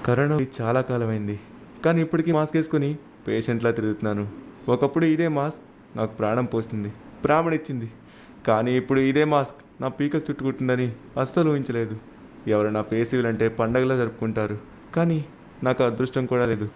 Corona చాలా కాలమైంది, కానీ ఇప్పటికీ మాస్క్ వేసుకొని పేషెంట్లా తిరుగుతున్నాను. ఒకప్పుడు ఇదే మాస్క్ నాకు ప్రాణం పోసింది, ప్రాణమిచ్చింది. కానీ ఇప్పుడు ఇదే మాస్క్ నా పీకకు చుట్టుకుంటుందని అస్సలు ఊహించలేదు. ఎవరు నా ఫెస్టివల్ అంటే పండగలా జరుపుకుంటారు, కానీ నాకు అదృష్టం కూడా లేదు.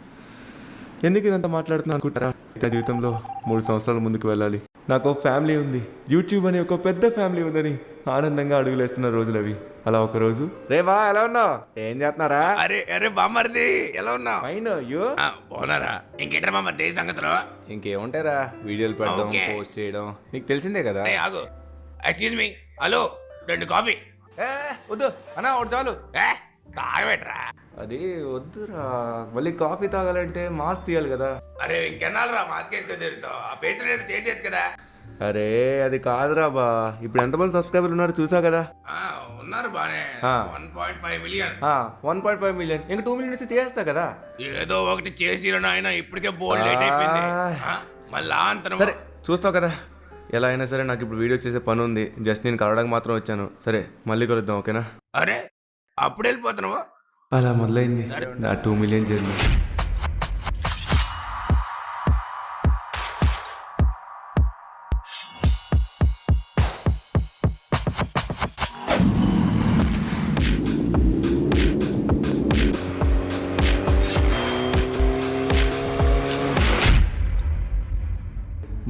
ఎందుకు ఇదంతా మాట్లాడుతున్నా అనుకుంటారా? నా జీవితంలో 3 సంవత్సరాల ముందుకు వెళ్ళాలి. నాకు ఒక ఫ్యామిలీ ఉంది, యూట్యూబ్ అని ఒక పెద్ద ఫ్యామిలీ ఉందని ఆనందంగా అడుగులేస్తున్న రోజులు అవి. అలా ఒక రోజు, రే బా ఎలా ఉన్నావు, ఏం చేస్తున్నారా? అరే అరే బామ్మర్ది ఎలా ఉన్నావు? Fine you. బాగున్నారా? ఇంకేంట్రా బామ్మర్ది సంగతులు? ఇంకేముంటారా, వీడియోలు పెడదాం, ఓకే. పోస్ట్ చేయడం, నీకు తెలిసిందే కదా. అరే ఆగు, ఎక్స్క్యూజ్ మీ, హలో 2 కాఫీ. వద్దు అన్నా, ఒకటి చాలు. ఏ తాగబెట్రా. అది వద్దురా, మళ్ళీ కాఫీ తాగాలంటే మాస్క్ తీయాలి కదా. అరే ఇంకెన్నాళ్ళరా మాస్క్ వేసుకొని తిరుగుతావు? ఆ పేస్ట్ ఏదో చేసేది కదా. అరే అది కాదురా బా, ఇప్పుడు ఎంతమంది సబ్స్క్రైబర్లు ఉన్నారో చూసావు కదా. ఉన్నారు బానే, ఆ. 1.5 మిలియన్. 1.5 మిలియన్, ఇంకా 2 మిలియన్స్ చేస్తా కదా. ఏదో ఒకటి చేసి ఆయన ఇప్పటికే బోల్డ్ లేట్ అయిపోయింది. మళ్ళా అంత సరే చూస్తావు కదా. ఎలా అయినా సరే నాకు ఇప్పుడు వీడియోస్ చేసే పని ఉంది, జస్ట్ నేను కలవడానికి మాత్రం వచ్చాను. సరే మళ్ళీ కలుద్దాం, ఓకేనా? అరే అప్పుడు వెళ్ళిపోతున్నావు? అలా మొదలైంది నా 2 మిలియన్ జర్నీ.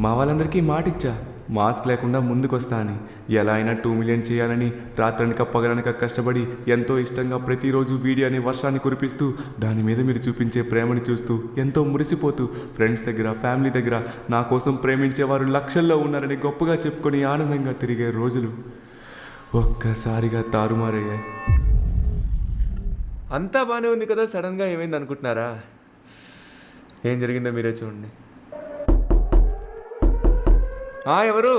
మా వాళ్ళందరికీ మాట ఇచ్చా, మాస్క్ లేకుండా ముందుకొస్తా అని. ఎలా అయినా 2 మిలియన్ చేయాలని రాత్రనక పగలనక కష్టపడి ఎంతో ఇష్టంగా ప్రతిరోజు వీడియోని వర్షాన్ని కురిపిస్తూ దాని మీద మీరు చూపించే ప్రేమని చూస్తూ ఎంతో మురిసిపోతూ ఫ్రెండ్స్ దగ్గర, ఫ్యామిలీ దగ్గర నా కోసం ప్రేమించేవారు లక్షల్లో ఉన్నారని గొప్పగా చెప్పుకొని ఆనందంగా తిరిగే రోజులు ఒక్కసారిగా తారుమారయ్యాయి. అంతా బాగానే ఉంది కదా, సడన్గా ఏమైంది అనుకుంటున్నారా? ఏం జరిగిందో మీరే చూడండి. ఎవరు?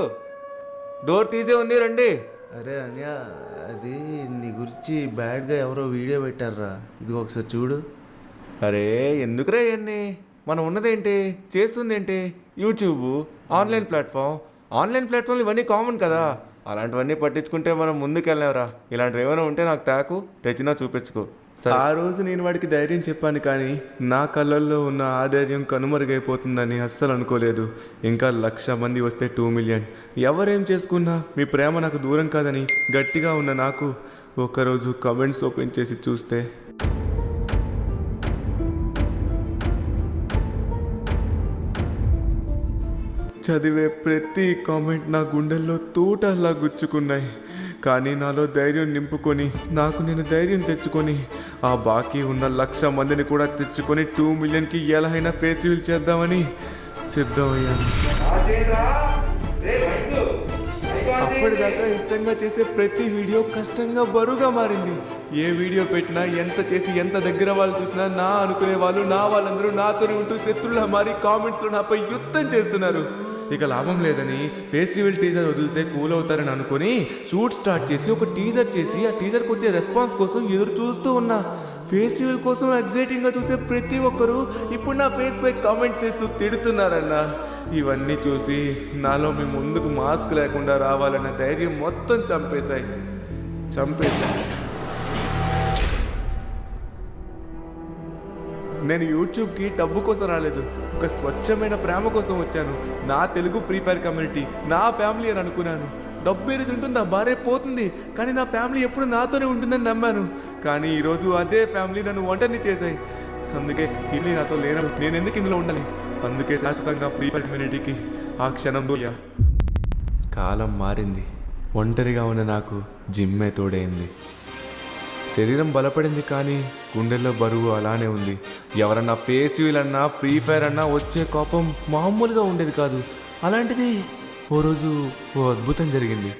డోర్ తీసే ఉంది, రండి. అరే అన్య, అది నీ గురించి బ్యాడ్గా ఎవరో వీడియో పెట్టారా, ఇది ఒకసారి చూడు. అరే ఎందుకురా ఇవన్నీ, మనం ఉన్నదేంటి, చేస్తుందేంటి, యూట్యూబ్ ఆన్లైన్ ప్లాట్ఫామ్ ఇవన్నీ కామన్ కదా. అలాంటివన్నీ పట్టించుకుంటే మనం ముందుకు వెళ్ళలేవరా. ఇలాంటివి ఏమైనా ఉంటే నాకు తాకు, తెచ్చినా చూపించుకో. ఆ రోజు నేను వాడికి ధైర్యం చెప్పాను, కానీ నా కళ్ళల్లో ఉన్న ఆ ధైర్యం కనుమరుగైపోతుందని అస్సలు అనుకోలేదు. ఇంకా 1,00,000 మంది వస్తే 2 మిలియన్, ఎవరేం చేసుకున్నా మీ ప్రేమ నాకు దూరం కాదని గట్టిగా ఉన్న నాకు ఒక్కరోజు కమెంట్స్ ఓపెన్ చేసి చూస్తే చదివే ప్రతి కామెంట్ నా గుండెల్లో తూటల్లా గుచ్చుకున్నాయి. కానీ నాలో ధైర్యం నింపుకొని, నాకు నేను ధైర్యం తెచ్చుకొని, ఆ బాకీ ఉన్న 1,00,000 మందిని కూడా తెచ్చుకొని 2 మిలియన్కి ఎలా అయినా ఫెస్టివల్ చేద్దామని సిద్ధమయ్యాను. అప్పటిదాకా ఇష్టంగా చేసే ప్రతి వీడియో కష్టంగా బరువుగా మారింది. ఏ వీడియో పెట్టినా, ఎంత చేసి ఎంత దగ్గర వాళ్ళు చూసినా నా అనుకునే వాళ్ళు, నా వాళ్ళందరూ నాతోనే ఉంటూ శత్రువులా మారి కామెంట్స్లో నాపై యుద్ధం చేస్తున్నారు. ఇక లాభం లేదని ఫెస్టివల్ టీజర్ వదిలితే కూల్ అవుతారని అనుకుని షూట్ స్టార్ట్ చేసి ఒక టీజర్ చేసి ఆ టీజర్కి వచ్చే రెస్పాన్స్ కోసం ఎదురు చూస్తూ ఉన్నా. ఫెస్టివల్ కోసం ఎగ్జైటింగ్గా చూసే ప్రతి ఒక్కరూ ఇప్పుడు నా ఫేస్ పై కామెంట్స్ చేస్తూ తిడుతున్నారన్న. ఇవన్నీ చూసి నాలో మీ ముందుకు మాస్క్ లేకుండా రావాలన్న ధైర్యం మొత్తం చంపేశాయి. నేను యూట్యూబ్కి డబ్బు కోసం రాలేదు, ఒక స్వచ్ఛమైన ప్రేమ కోసం వచ్చాను. నా తెలుగు ఫ్రీ ఫైర్ కమ్యూనిటీ నా ఫ్యామిలీ అని అనుకున్నాను. డబ్బు ఏది ఉంటుందా, భార్య పోతుంది, కానీ నా ఫ్యామిలీ ఎప్పుడు నాతోనే ఉంటుందని నమ్మాను. కానీ ఈరోజు అదే ఫ్యామిలీ నన్ను ఒంటరిని చేశాయి. అందుకే ఇది నాతో లేనప్పుడు నేను ఎందుకు ఇందులో ఉండాలి? అందుకే శాశ్వతంగా ఫ్రీ ఫైర్ కమ్యూనిటీకి ఆ క్షణం దూరా. కాలం మారింది, ఒంటరిగా ఉన్న నాకు జిమ్మే తోడైంది. శరీరం బలపడింది, కానీ గుండెల్లో బరువు అలానే ఉంది. ఎవరన్నా ఫెస్టివల్ అన్నా, ఫ్రీ ఫైర్ అన్నా వచ్చే కోపం మామూలుగా ఉండేది కాదు. అలాంటిది ఓ రోజు ఓ అద్భుతం జరిగింది.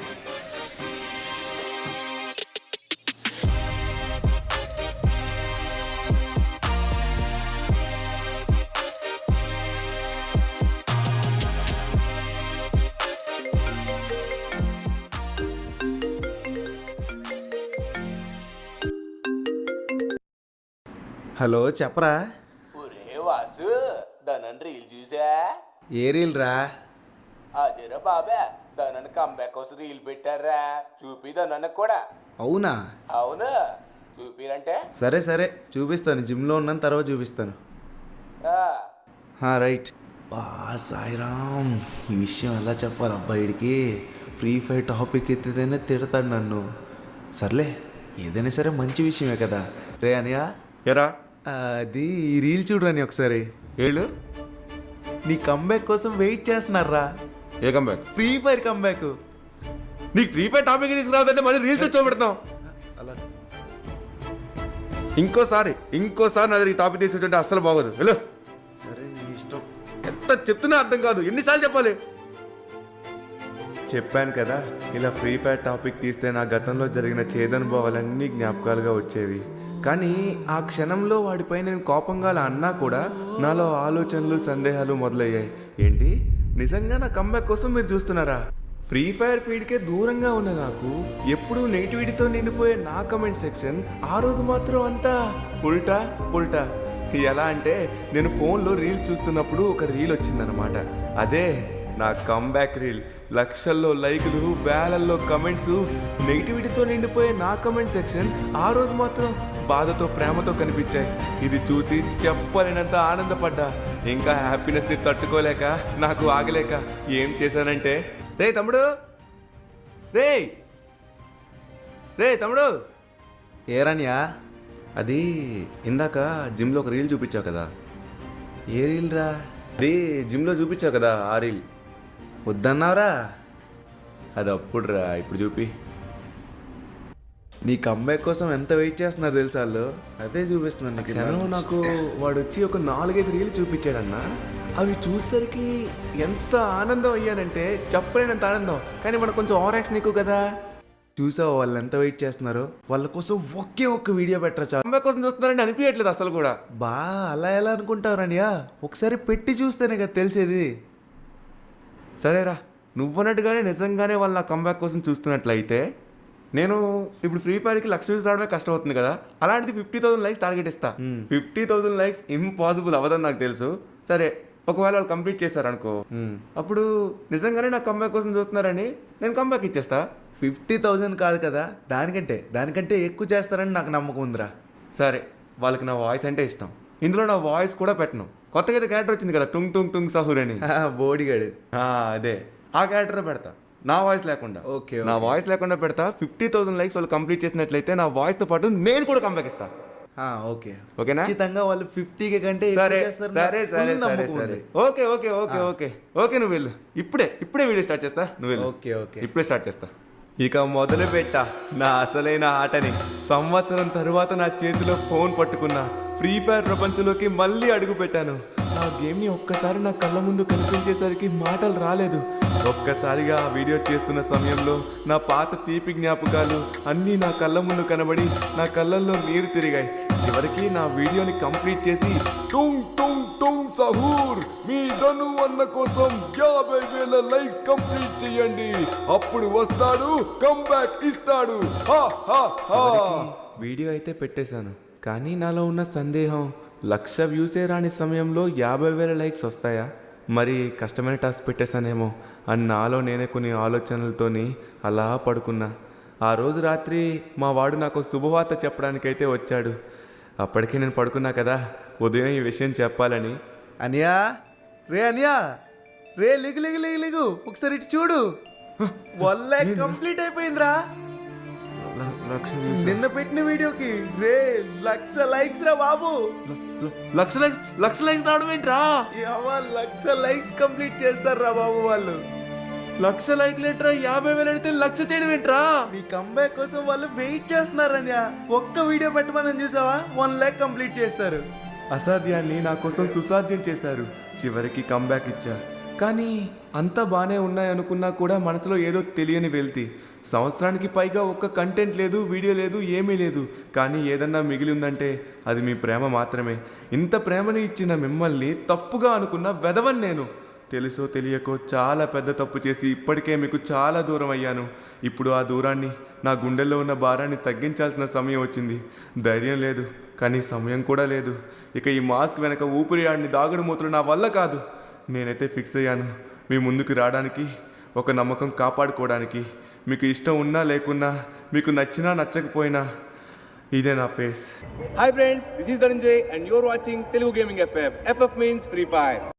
హలో చెప్పరా. ఒరే వాసు, దానని రీల్ చూసా? ఏ రీల్ రా? అదేరా బాబా, దానని కంబ్యాక్ కోసం రీల్ పెట్టారా, చూపి దానన్న కూడా. అవునా? అవును, చూపిరంటే సరే సరే చూపిస్తాను, జిమ్లో ఉన్నాను, తర్వాత చూపిస్తాను. రైట్. సాయిరామ్, ఈ విషయం ఎలా చెప్పాలి అబ్బాయిడికి? ఫ్రీ ఫైర్ టాపిక్ ఎత్తితేనే తిడతాడు నన్ను. సర్లే, ఏదైనా సరే మంచి విషయమే కదా. రే అనియా, ఎరా అది ఈ రీల్ చూడరాని ఒకసారి. ఏళ్ళు నీ కంబ్యాక్ కోసం వెయిట్ చేస్తున్నారా? ఏ కంబ్యాక్? Free fire comeback. నీకు ఫ్రీ ఫైర్ టాపిక్ తీసుకురావద్దంటే మళ్ళీ రీల్స్ చూపెడతాం. అలా ఇంకోసారి నా దగ్గర ఈ టాపిక్ తీసుకొచ్చుంటే అస్సలు బాగోదు. వెళ్ళు. సరే, నీ ఇష్టం. ఎంత చెప్తున్నా అర్థం కాదు, ఎన్నిసార్లు చెప్పాలి? చెప్పాను కదా, ఇలా ఫ్రీ ఫైర్ టాపిక్ తీస్తే నా గతంలో జరిగిన చేదనుభవాలన్నీ జ్ఞాపకాలుగా వచ్చేవి. కానీ ఆ క్షణంలో వాడిపై నేను కోపంగా అలా అన్నా కూడా నాలో ఆలోచనలు, సందేహాలు మొదలయ్యాయి. ఏంటి, నిజంగా నా కంబ్యాక్ కోసం మీరు చూస్తున్నారా? ఫ్రీ ఫైర్ ఫీడ్కే దూరంగా ఉన్న నాకు ఎప్పుడూ నెగిటివిటీతో నిండిపోయే నా కమెంట్ సెక్షన్ ఆ రోజు మాత్రం అంతా ఉల్టా. ఎలా అంటే, నేను ఫోన్లో రీల్స్ చూస్తున్నప్పుడు ఒక రీల్ వచ్చిందనమాట. అదే నా కంబ్యాక్ రీల్. లక్షల్లో లైకులు, వేలల్లో కమెంట్స్, నెగిటివిటీతో నిండిపోయే నా కమెంట్ సెక్షన్ ఆ రోజు మాత్రం బాధతో, ప్రేమతో కనిపించాయి. ఇది చూసి చెప్పలేనంత ఆనందపడ్డా. ఇంకా హ్యాపీనెస్ని తట్టుకోలేక, నాకు ఆగలేక ఏం చేశానంటే, రే తమ్ముడు, రే తమ్ముడు. ఏరనియా? అది ఇందాక జిమ్లో ఒక రీల్ చూపించావు కదా. ఏ రీల్ రా? అది జిమ్లో చూపించావు కదా, ఆ రీల్. వద్దన్నావురా? అది అప్పుడు రా, ఇప్పుడు చూపి. నీ కంబ్యాక్ కోసం ఎంత వెయిట్ చేస్తున్నారు తెలుసా వాళ్ళు? అదే చూపిస్తున్నాను నీకు. క్షణంలో నాకు వాడు వచ్చి ఒక 4-5 రీల్ చూపించాడన్న. అవి చూసేసరికి ఎంత ఆనందం అయ్యానంటే చెప్పలేనంత ఆనందం. కానీ మనకు కొంచెం ఓవర్ యాక్షన్ ఎక్కువ కదా. చూసావు వాళ్ళు ఎంత వెయిట్ చేస్తున్నారు? వాళ్ళ కోసం ఒక్క వీడియో పెట్టరా చాలు. కంబ్యాక్ కోసం చూస్తున్నారంటే అనిపించట్లేదు అసలు కూడా. అలా ఎలా అనుకుంటావు రానియా? ఒకసారి పెట్టి చూస్తేనే కదా తెలిసేది. సరేరా, నువ్వన్నట్టుగానే నిజంగానే వాళ్ళు నా కంబ్యాక్ కోసం చూస్తున్నట్లయితే నేను ఇప్పుడు ఫ్రీ ఫైర్కి 1,00,000 వ్యూస్ రావడమే కష్టం అవుతుంది కదా. అలాంటిది 50,000 లైక్స్ టార్గెట్ ఇస్తా. 50,000 లైక్స్ ఇంపాసిబుల్ అవ్వదని నాకు తెలుసు. సరే, ఒకవేళ వాళ్ళు కంప్లీట్ చేస్తారనుకో, అప్పుడు నిజంగానే నా కంబ్యాక్ కోసం చూస్తున్నారని నేను కంబ్యాక్ ఇచ్చేస్తా. 50,000 కాదు కదా, దానికంటే ఎక్కువ చేస్తారని నాకు నమ్మకం ఉందిరా. సరే, వాళ్ళకి నా వాయిస్ అంటే ఇష్టం. ఇందులో నా వాయిస్ కూడా పెట్టను. కొత్తగా అయితే క్యారెక్టర్ వచ్చింది కదా, టుంగ్ టుంగ్ టుంగ్ సహూర్ అని. బోడిగాడు. అదే ఆ క్యారెక్టర్ పెడతా, నా వాయిస్ లేకుండా. ఓకే, నా వాయిస్ లేకుండా పెడతా. 50,000 లైక్స్ వాళ్ళు కంప్లీట్ చేసినట్లయితే నా వాయిస్తో పాటు నేను కూడా కంబ్యాక్ ఇస్తా. ఓకేనా? ఖచ్చితంగా వాళ్ళు 50K కంటే సరే ఎక్కువ చేస్తారని సరే నాకు సరే full సరే నమ్మకం సరే ఉంది. ఓకే, నువ్వు వెళ్ళు. ఇప్పుడే వీడియో స్టార్ట్ చేస్తా. నువ్వు వెళ్ళు. ఓకే. ఇప్పుడే స్టార్ట్ చేస్తా. ఇక మొదలు పెట్టా నా అసలైన ఆటని. సంవత్సరం తరువాత నా చేతిలో ఫోన్ పట్టుకున్నా. ఫ్రీ ఫైర్ ప్రపంచంలోకి మళ్ళీ అడుగు పెట్టాను. ఆ గేమ్ని ఒక్కసారి నా కళ్ళ ముందు కనిపించేసరికి మాటలు రాలేదు. ఒక్కసారిగా ఆ వీడియో చేస్తున్న సమయంలో నా పాత తీపి జ్ఞాపకాలు అన్నీ నా కళ్ళ ముందు కనబడి నా కళ్ళల్లో నీరు తిరిగాయి. చివరికి నా వీడియోని కంప్లీట్ చేసి టుంగ్ టుంగ్ టుంగ్ సహూర్ మీ ధను అన్న కోసం 50,000 లైక్స్ కంప్లీట్ చేయండి, అప్పుడు వస్తాడు కంబ్యాక్ ఇస్తాడు. వీడియో అయితే పెట్టేశాను. కానీ నాలో ఉన్న సందేహం, 1,00,000 వ్యూసే రాని సమయంలో 50,000 లైక్స్ వస్తాయా? మరి కష్టమైన టాస్క్ పెట్టేశానేమో అని నాలో నేనే కొన్ని ఆలోచనలతోని అలా పడుకున్నా. ఆ రోజు రాత్రి మా వాడు నాకు శుభవార్త చెప్పడానికైతే వచ్చాడు. అప్పటికే నేను పడుకున్నా కదా, ఉదయం ఈ విషయం చెప్పాలని. అనియా, లిగు ఒకసారి ఇటు చూడు. 1 lakh కంప్లీట్ అయిపోయిందిరా. 1,00,000 వ్యూస్. నిన్న పెట్టిన వీడియోకి 1,00,000 లైక్స్ రా బాబు. 1,00,000 లైక్స్ రావడం ఏంట్రా? 1,00,000 లైక్స్ కంప్లీట్ చేస్తారా బాబు వాళ్ళు. 1,00,000 లైక్లు ఏంట్రా? 50,000 అడిగితే 1,00,000 చేయడం ఏంట్రా? నీ కంబ్యాక్ కోసం వాళ్ళు వెయిట్ చేస్తున్నారని ఒక్క వీడియో పెట్టమని చూసావా, 1 lakh కంప్లీట్ చేస్తారు. అసాధ్యాన్ని నా కోసం సుసాధ్యం చేశారు. చివరికి కంబ్యాక్ ఇచ్చా. కానీ అంతా బాగానే ఉన్నాయనుకున్నా కూడా మనసులో ఏదో తెలియని వెళ్తి. సంవత్సరానికి పైగా ఒక్క కంటెంట్ లేదు, వీడియో లేదు, ఏమీ లేదు. కానీ ఏదన్నా మిగిలి ఉందంటే అది మీ ప్రేమ మాత్రమే. ఇంత ప్రేమని ఇచ్చిన మిమ్మల్ని తప్పుగా అనుకున్న వెధవని నేను. తెలుసో తెలియకో చాలా పెద్ద తప్పు చేసి ఇప్పటికే మీకు చాలా దూరం అయ్యాను. ఇప్పుడు ఆ దూరాన్ని, నా గుండెల్లో ఉన్న భారాన్ని తగ్గించాల్సిన సమయం వచ్చింది. ధైర్యం లేదు, కానీ సమయం కూడా లేదు. ఇక ఈ మాస్క్ వెనక ఊపిరి ఆడిని దాగుడు మూతలు నా వల్ల కాదు. నేనైతే ఫిక్స్ అయ్యాను, మీ ముందుకు రావడానికి, ఒక నమ్మకం కాపాడుకోవడానికి. మీకు ఇష్టం ఉన్నా లేకున్నా, మీకు నచ్చినా నచ్చకపోయినా ఇదే నా face. Hi friends, this is Dhananjay and you're watching Telugu Gaming FF. FF means Free Fire.